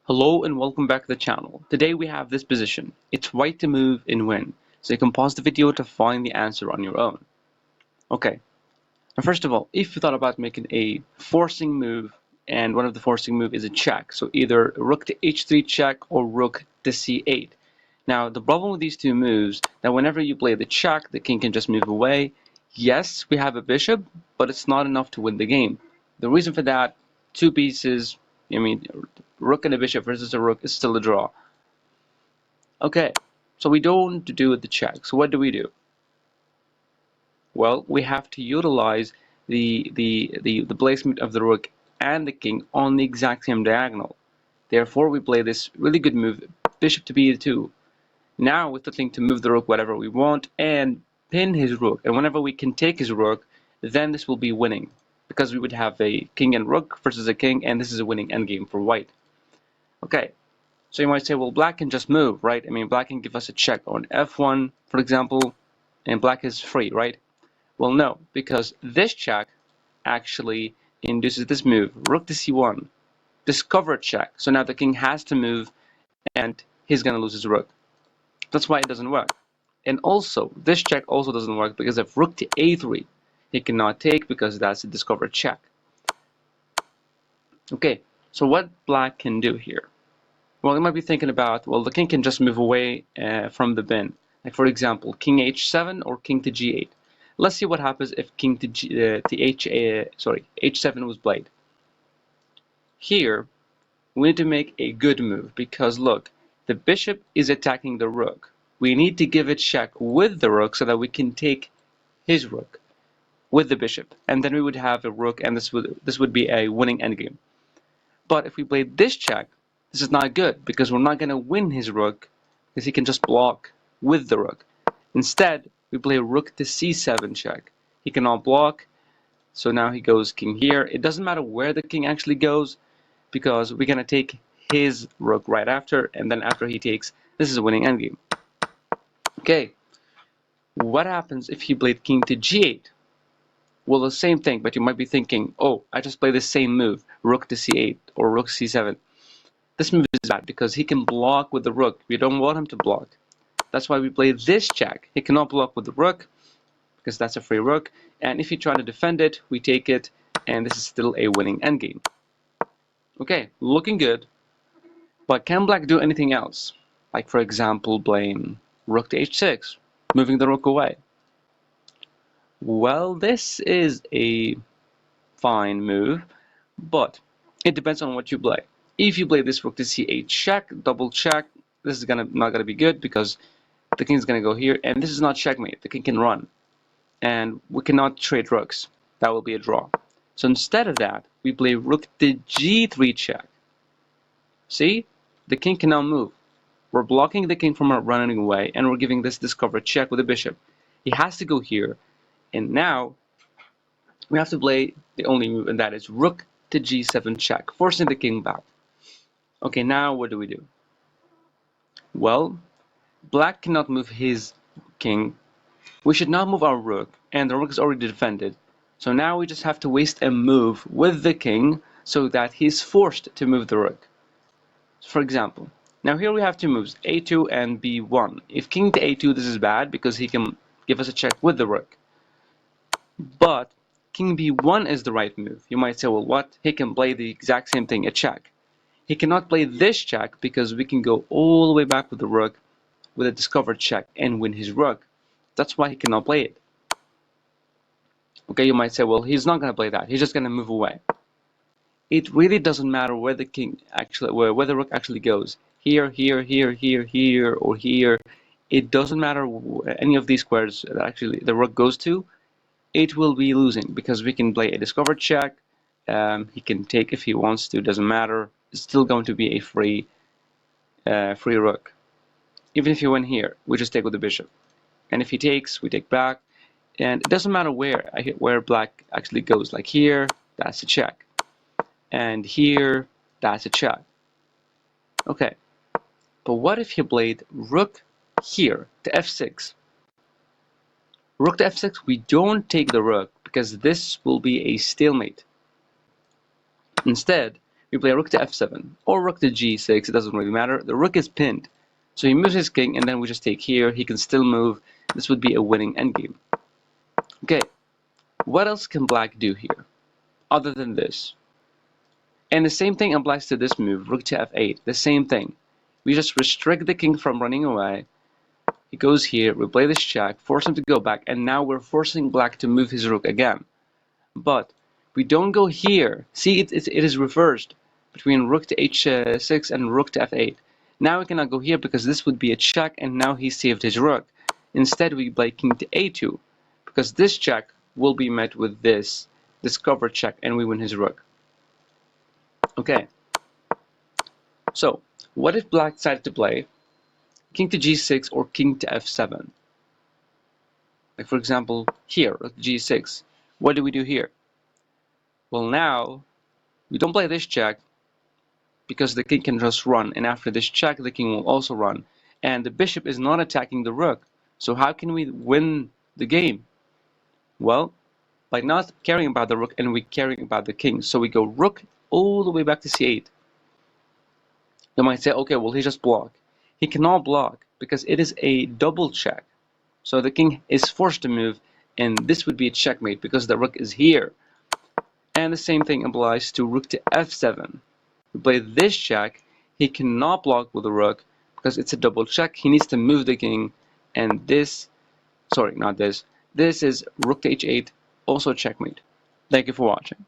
Hello and welcome back to the channel. Today we have this position. It's white to move and win. So you can pause the video to find the answer on your own. Okay, now first of all, if you thought about making a forcing move, and one of the forcing move is a check, so either rook to h3 check or rook to c8. Now the problem with these two moves, that whenever you play the check, the king can just move away. Yes, we have a bishop, but it's not enough to win the game. The reason for that, two pieces, rook and a bishop versus a rook is still a draw. Okay, so we don't do the check. So what do we do? Well, we have to utilize the placement of the rook and the king on the exact same diagonal. Therefore, we play this really good move, bishop to b2. Now we're threatening to move the rook whatever we want and pin his rook. And whenever we can take his rook, then this will be winning, because we would have a king and rook versus a king, and this is a winning endgame for white. Okay, so you might say, well, black can just move, right? I mean, black can give us a check on f1, for example, and black is free, right? Well, no, because this check actually induces this move, rook to c1, discover check. So now the king has to move, and he's going to lose his rook. That's why it doesn't work. And also, this check also doesn't work because if rook to a3, he cannot take because that's a discovered check. Okay, so what black can do here? Well, you might be thinking about, well, the king can just move away from the bin. Like, for example, king h7 or king to g8. Let's see what happens if king to h7 was played. Here, we need to make a good move because, look, the bishop is attacking the rook. We need to give a check with the rook so that we can take his rook with the bishop, and then we would have a rook, and this would be a winning endgame. But if we played this check, this is not good because we're not going to win his rook because he can just block with the rook. Instead, we play rook to c7 check. He cannot block, so now he goes king here. It doesn't matter where the king actually goes because we're going to take his rook right after, and then after he takes, this is a winning endgame. Okay, what happens if he played king to g8? Well, the same thing, but you might be thinking, oh, I just played the same move, rook to c8 or rook c7. This move is bad because he can block with the rook. We don't want him to block. That's why we play this check. He cannot block with the rook because that's a free rook. And if you try to defend it, we take it, and this is still a winning endgame. Okay, looking good. But can black do anything else? Like, for example, playing rook to h6, moving the rook away. Well, this is a fine move, but it depends on what you play. If you play this rook to c8 check, double check, this is not gonna be good because the king is gonna go here, and this is not checkmate. The king can run, and we cannot trade rooks. That will be a draw. So instead of that, we play rook to g3 check. See, the king can now move. We're blocking the king from running away, and we're giving this discovered check with the bishop. He has to go here, and now we have to play the only move, and that is rook to g7 check, forcing the king back. Okay, now what do we do? Well, black cannot move his king. We should not move our rook, and the rook is already defended. So now we just have to waste a move with the king so that he's forced to move the rook. For example, now here we have two moves, a2 and b1. If king to a2, this is bad because he can give us a check with the rook. But king b1 is the right move. You might say, well, what? He can play the exact same thing, a check. He cannot play this check because we can go all the way back with the rook with a discovered check and win his rook. That's why he cannot play it. Okay, you might say, well, he's not going to play that. He's just going to move away. It really doesn't matter where the king actually, where the rook actually goes. Here, here, here, here, here, or here. It doesn't matter any of these squares that actually the rook goes to. It will be losing because we can play a discovered check. He can take if he wants to. Doesn't matter. It's still going to be a free rook. Even if you win here, we just take with the bishop. And if he takes, we take back. And it doesn't matter where black actually goes. Like here, that's a check. And here, that's a check. Okay. But what if he played rook here to f6? Rook to f6, we don't take the rook because this will be a stalemate. Instead, We play rook to f7 or rook to g6. It doesn't really matter. The rook is pinned. So he moves his king, and then we just take here. He can still move. This would be a winning endgame. Okay, what else can black do here other than this? And the same thing applies to this move, rook to f8. The same thing. We just restrict the king from running away. He goes here, we play this check, force him to go back, and now we're forcing black to move his rook again. But we don't go here. See, it is reversed between rook to h6 and rook to f8. Now we cannot go here because this would be a check, and now he saved his rook. Instead, we play king to a2 because this check will be met with this cover check, and we win his rook. Okay, so what if black decided to play king to g6 or king to f7? Like for example, here, rook to g6. What do we do here? Well, now we don't play this check because the king can just run, and after this check, the king will also run, and the bishop is not attacking the rook. So how can we win the game? Well, by not caring about the rook and we caring about the king. So we go rook all the way back to c8. You might say, okay, well, he just blocked. He cannot block because it is a double check. So the king is forced to move, and this would be a checkmate because the rook is here. And the same thing applies to rook to f7. We play this check. He cannot block with the rook because it's a double check. He needs to move the king, and this, sorry, not this. This is rook to h8, also checkmate. Thank you for watching.